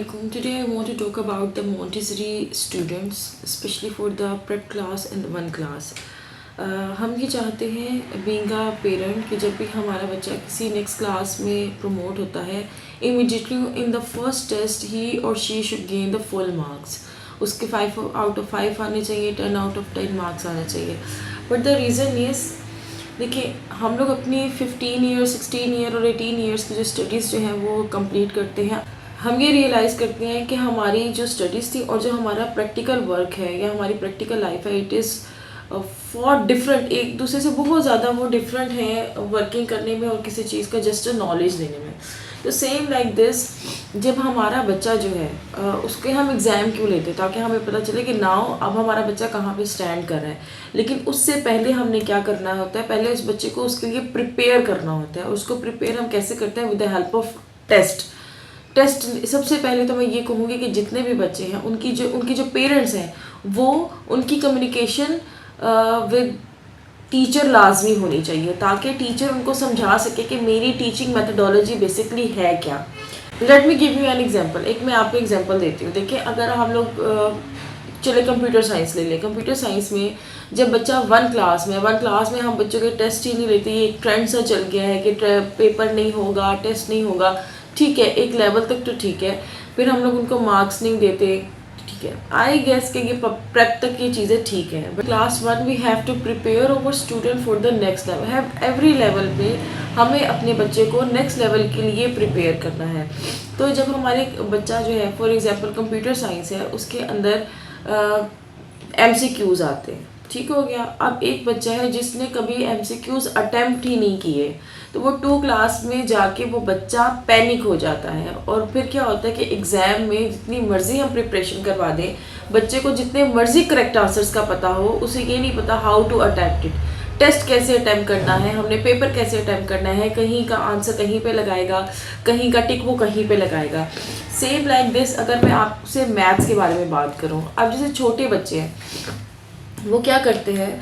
Assalamualaikum. Today I want to talk about the Montessori students, especially for the prep class and the one class. हम ये चाहते हैं being a parent कि जब भी हमारा बच्चा किसी नेक्स्ट क्लास में प्रमोट होता है, immediately in the first test ही और she should gain the full marks. उसके 5 आउट ऑफ 5 आने चाहिए, 10 आउट ऑफ 10 मार्क्स आने चाहिए. बट द रीज़न इज़, देखिए हम लोग अपनी 15 ईयर 16 ईयर और 18 ईयर्स की जो स्टडीज़ जो हैं वो कंप्लीट करते हैं. हम ये रियलाइज़ करते हैं कि हमारी जो स्टडीज़ थी और जो हमारा प्रैक्टिकल वर्क है या हमारी प्रैक्टिकल लाइफ है, इट इज़ फॉर डिफरेंट, एक दूसरे से बहुत ज़्यादा वो डिफरेंट है वर्किंग करने में और किसी चीज़ का जस्ट नॉलेज देने में. तो सेम लाइक दिस, जब हमारा बच्चा जो है उसके हम एग्ज़ाम क्यों लेते, ताकि हमें पता चले कि नाउ अब हमारा बच्चा कहाँ पे स्टैंड कर रहा है. लेकिन उससे पहले हमने क्या करना होता है, पहले उस बच्चे को उसके लिए प्रिपेयर करना होता है. उसको प्रिपेयर हम कैसे करते हैं? With the help of test. सबसे पहले तो मैं ये कहूँगी कि जितने भी बच्चे हैं उनकी जो पेरेंट्स हैं वो उनकी कम्युनिकेशन विद टीचर लाजमी होनी चाहिए, ताकि टीचर उनको समझा सके कि मेरी टीचिंग मेथडोलॉजी बेसिकली है क्या. Let me give you an example. एक मैं आपको एग्जांपल देती हूँ. देखिए, अगर हम लोग चले कंप्यूटर साइंस ले लें. कंप्यूटर साइंस में जब बच्चा वन क्लास में हम बच्चों के टेस्ट ही नहीं लेते. ये एक ट्रेंड सा चल गया है कि पेपर नहीं होगा, टेस्ट नहीं होगा. ठीक है, एक लेवल तक तो ठीक है, फिर हम लोग उनको मार्क्स नहीं देते. ठीक है, आई गेस कि ये प्रेप तक ये चीज़ें ठीक है. But class 1 we have to prepare our student for the next level. Every level पे हमें अपने बच्चे को नेक्स्ट लेवल के लिए प्रिपेयर करना है. तो जब हमारे बच्चा जो है, फॉर एग्जांपल कंप्यूटर साइंस है, उसके अंदर MCQs आते हैं. ठीक हो गया. अब एक बच्चा है जिसने कभी MCQs अटेम्प्ट ही नहीं किए, तो वो 2 क्लास में जाके वो बच्चा पैनिक हो जाता है. और फिर क्या होता है कि एग्ज़ाम में जितनी मर्ज़ी हम प्रिपरेशन करवा दें, बच्चे को जितने मर्ज़ी करेक्ट आंसर्स का पता हो, उसे ये नहीं पता how to attempt it. Test कैसे अटैम्प्ट करना है, हमने पेपर कैसे अटैम्प्ट करना है, कहीं का आंसर कहीं पे लगाएगा, कहीं का टिक वो कहीं पे लगाएगा. सेम लाइक दिस, अगर मैं आपसे मैथ्स के बारे में बात करूँ. अब जैसे छोटे बच्चे हैं, वो क्या करते हैं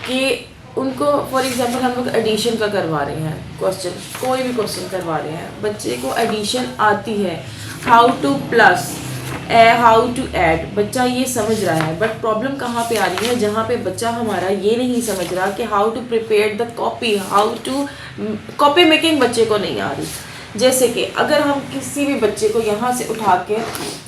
कि उनको फॉर एग्जांपल हम लोग एडिशन का करवा रहे हैं क्वेश्चन, कोई भी क्वेश्चन करवा रहे हैं, बच्चे को एडिशन आती है, how to plus, how to add, बच्चा ये समझ रहा है. बट प्रॉब्लम कहाँ पे आ रही है? जहाँ पे बच्चा हमारा ये नहीं समझ रहा कि how to prepare the copy, how to copy making बच्चे को नहीं आ रही. जैसे कि अगर हम किसी भी बच्चे को यहाँ से उठा के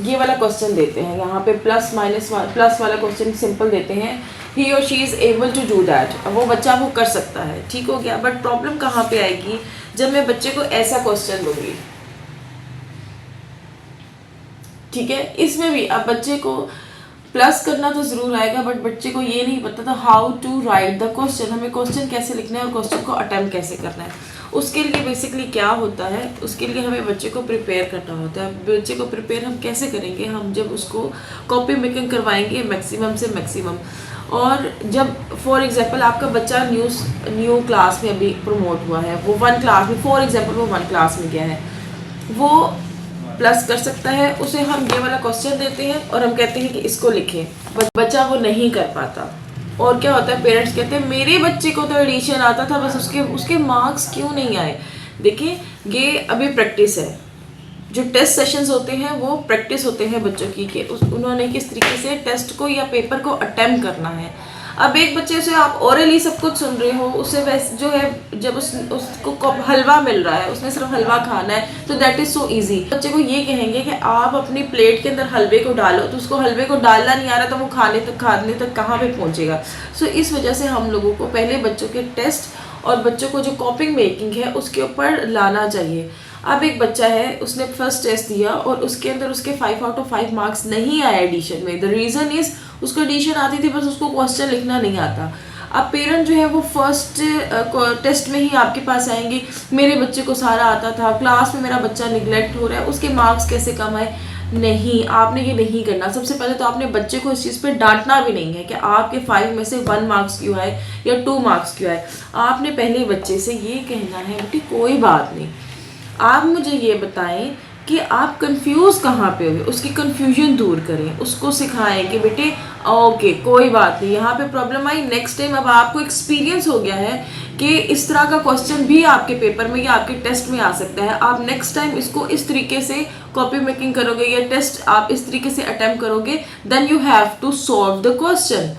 ये वाला क्वेश्चन देते हैं, यहाँ पे प्लस वाला क्वेश्चन सिंपल देते हैं, ही और she is able to do that, वो बच्चा वो कर सकता है. ठीक हो गया. बट प्रॉब्लम कहाँ पे आएगी? जब मैं बच्चे को ऐसा क्वेश्चन दूंगी. ठीक है, इसमें भी अब बच्चे को प्लस करना तो ज़रूर आएगा, बट बच्चे को ये नहीं पता था how to write the question, हमें क्वेश्चन कैसे लिखना है और क्वेश्चन को अटेम्प्ट कैसे करना है. उसके लिए बेसिकली क्या होता है, उसके लिए हमें बच्चे को प्रिपेयर करना होता है. बच्चे को प्रिपेयर हम कैसे करेंगे? हम जब उसको कॉपी मेकिंग करवाएंगे मैक्सिमम से मैक्सिमम. और जब फॉर एग्जांपल आपका बच्चा न्यू क्लास में अभी प्रमोट हुआ है, वो 1 क्लास में, फॉर एग्जांपल वो 1 क्लास में गया है, वो प्लस कर सकता है. उसे हम ये वाला क्वेश्चन देते हैं और हम कहते हैं कि इसको लिखें, बच्चा वो नहीं कर पाता. और क्या होता है, पेरेंट्स कहते हैं मेरे बच्चे को तो एडिशन आता था, बस उसके मार्क्स क्यों नहीं आए. देखिए, ये अभी प्रैक्टिस है. जो टेस्ट सेशंस होते हैं वो प्रैक्टिस होते हैं बच्चों की कि उन्होंने किस तरीके से टेस्ट को या पेपर को अटेम्प्ट करना है. अब एक बच्चे से आप ओरली सब कुछ सुन रहे हो, उससे वैसे जो है जब उसको हलवा मिल रहा है, उसने सिर्फ हलवा खाना है, तो दैट इज़ सो इजी. बच्चे को ये कहेंगे कि आप अपनी प्लेट के अंदर हलवे को डालो, तो उसको हलवे को डालना नहीं आ रहा, तो वो खाने तक कहाँ पे पहुँचेगा. सो इस वजह से हम लोगों को पहले बच्चों के टेस्ट और बच्चों को जो कॉपिंग मेकिंग है उसके ऊपर लाना चाहिए. अब एक बच्चा है, उसने फर्स्ट टेस्ट दिया और उसके अंदर उसके 5 आउट ऑफ 5 मार्क्स नहीं आए एडिशन में. द रीज़न इज़ उसको एडिशन आती थी, बस उसको क्वेश्चन लिखना नहीं आता. अब पेरेंट जो है वो फर्स्ट टेस्ट में ही आपके पास आएंगे, मेरे बच्चे को सारा आता था, क्लास में मेरा बच्चा निगलेक्ट हो रहा है, उसके मार्क्स कैसे कम आए. नहीं, आपने ये नहीं करना. सबसे पहले तो आपने बच्चे को इस चीज़ पे डांटना भी नहीं है कि आपके 5 में से 1 मार्क्स क्यों आए या 2 मार्क्स क्यों आए. आपने पहले बच्चे से ये कहना है, बेटी कोई बात नहीं, आप मुझे ये बताएं कि आप कंफ्यूज कहाँ पे हुए, उसकी कंफ्यूजन दूर करें, उसको सिखाएं कि बेटे ओके कोई बात नहीं, यहाँ पे प्रॉब्लम आई, नेक्स्ट टाइम अब आपको एक्सपीरियंस हो गया है कि इस तरह का क्वेश्चन भी आपके पेपर में या आपके टेस्ट में आ सकता है, आप नेक्स्ट टाइम इसको इस तरीके से कॉपी मेकिंग करोगे या टेस्ट आप इस तरीके से अटेम्प्ट करोगे, then you have to solve the question.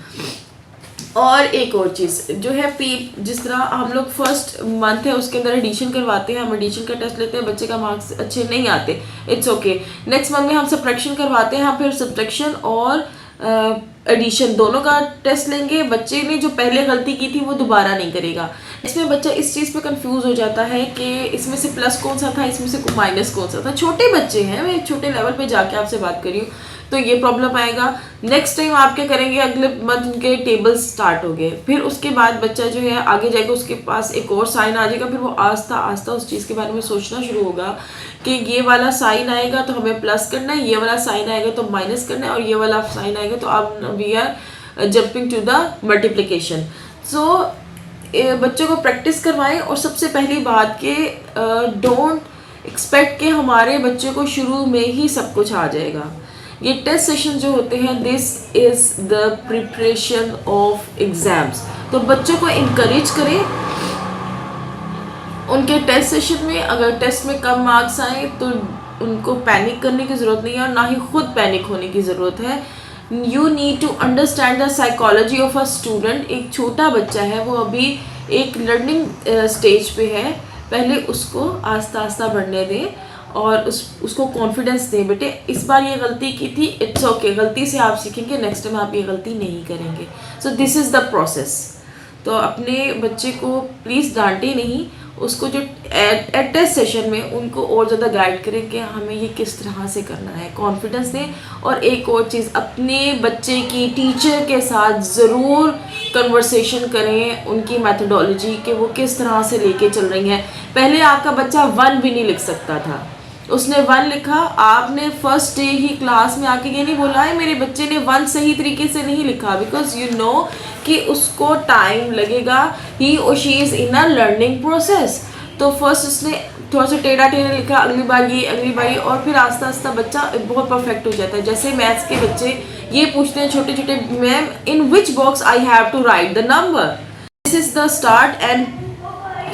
और एक और चीज़ जो है जिस तरह हम लोग फर्स्ट मंथ है उसके अंदर एडिशन करवाते हैं, हम एडिशन का टेस्ट लेते हैं, बच्चे का मार्क्स अच्छे नहीं आते, इट्स ओके। नेक्स्ट मंथ में हम सब्ट्रैक्शन करवाते हैं, हम फिर सब्ट्रैक्शन और एडिशन दोनों का टेस्ट लेंगे। बच्चे ने जो पहले गलती की थी वो दोबारा नहीं करेगा। इसमें बच्चा इस चीज़ पे कंफ्यूज हो जाता है कि इसमें से प्लस कौन सा था, इसमें से माइनस कौन सा था। छोटे बच्चे हैं, मैं एक छोटे लेवल पे जाके आपसे बात कर रही हूँ, तो ये प्रॉब्लम आएगा। नेक्स्ट टाइम आप क्या करेंगे, अगले मंथ उनके टेबल्स स्टार्ट हो गए, फिर उसके बाद बच्चा जो है आगे जाएगा, उसके पास एक और साइन आ जाएगा, फिर वो आस्ता आस्ता उस चीज़ के बारे में सोचना शुरू होगा कि ये वाला साइन आएगा तो हमें प्लस करना है, ये वाला साइन आएगा तो माइनस करना है, और ये वाला साइन आएगा तो अब we are jumping to the multiplication. So बच्चों को प्रैक्टिस करवाएं। और सबसे पहली बात कि डोंट एक्सपेक्ट कि हमारे बच्चे को शुरू में ही सब कुछ आ जाएगा। ये टेस्ट सेशन जो होते हैं, this is the preparation of exams. तो बच्चों को इनकरेज करें उनके टेस्ट सेशन में। अगर टेस्ट में कम मार्क्स आए तो उनको पैनिक करने की ज़रूरत नहीं है, और ना ही खुद पैनिक होने की ज़रूरत है। You need to understand the psychology of a student. एक छोटा बच्चा है, वो अभी एक लर्निंग स्टेज पे है, पहले उसको आस्ता आस्ता बढ़ने दें और उसको कॉन्फिडेंस दें। बेटे इस बार ये गलती की थी, इट्स ओके, गलती से आप सीखेंगे, नेक्स्ट टाइम आप ये गलती नहीं करेंगे। So this is the process. तो अपने बच्चे को प्लीज़ डांटे नहीं, उसको जो एट टेस्ट सेशन में उनको और ज़्यादा गाइड करें कि हमें ये किस तरह से करना है, कॉन्फिडेंस दें। और एक और चीज़, अपने बच्चे की टीचर के साथ ज़रूर कन्वर्सेशन करें, उनकी मेथडोलॉजी कि वो किस तरह से लेके चल रही हैं। पहले आपका बच्चा 1 भी नहीं लिख सकता था, उसने 1 लिखा, आपने फर्स्ट डे ही क्लास में आके ये नहीं बोला है मेरे बच्चे ने 1 सही तरीके से नहीं लिखा, बिकॉज यू नो कि उसको टाइम लगेगा, ही और she is in a learning process. तो फर्स्ट उसने थोड़ा सा टेढ़ा लिखा, अगली बार ये, अगली बार ये, और फिर आस्ता आस्ता बच्चा बहुत परफेक्ट हो जाता है। जैसे मैथ्स के बच्चे ये पूछते हैं छोटे छोटे, ma'am in which box I have to write the number. This is the start and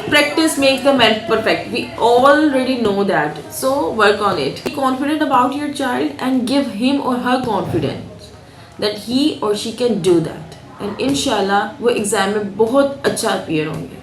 practice makes the man perfect. We already know that. So work on it. Be confident about your child and give him or her confidence that he or she can do that. And inshallah वो exam में बहुत अच्छा appear होंगे.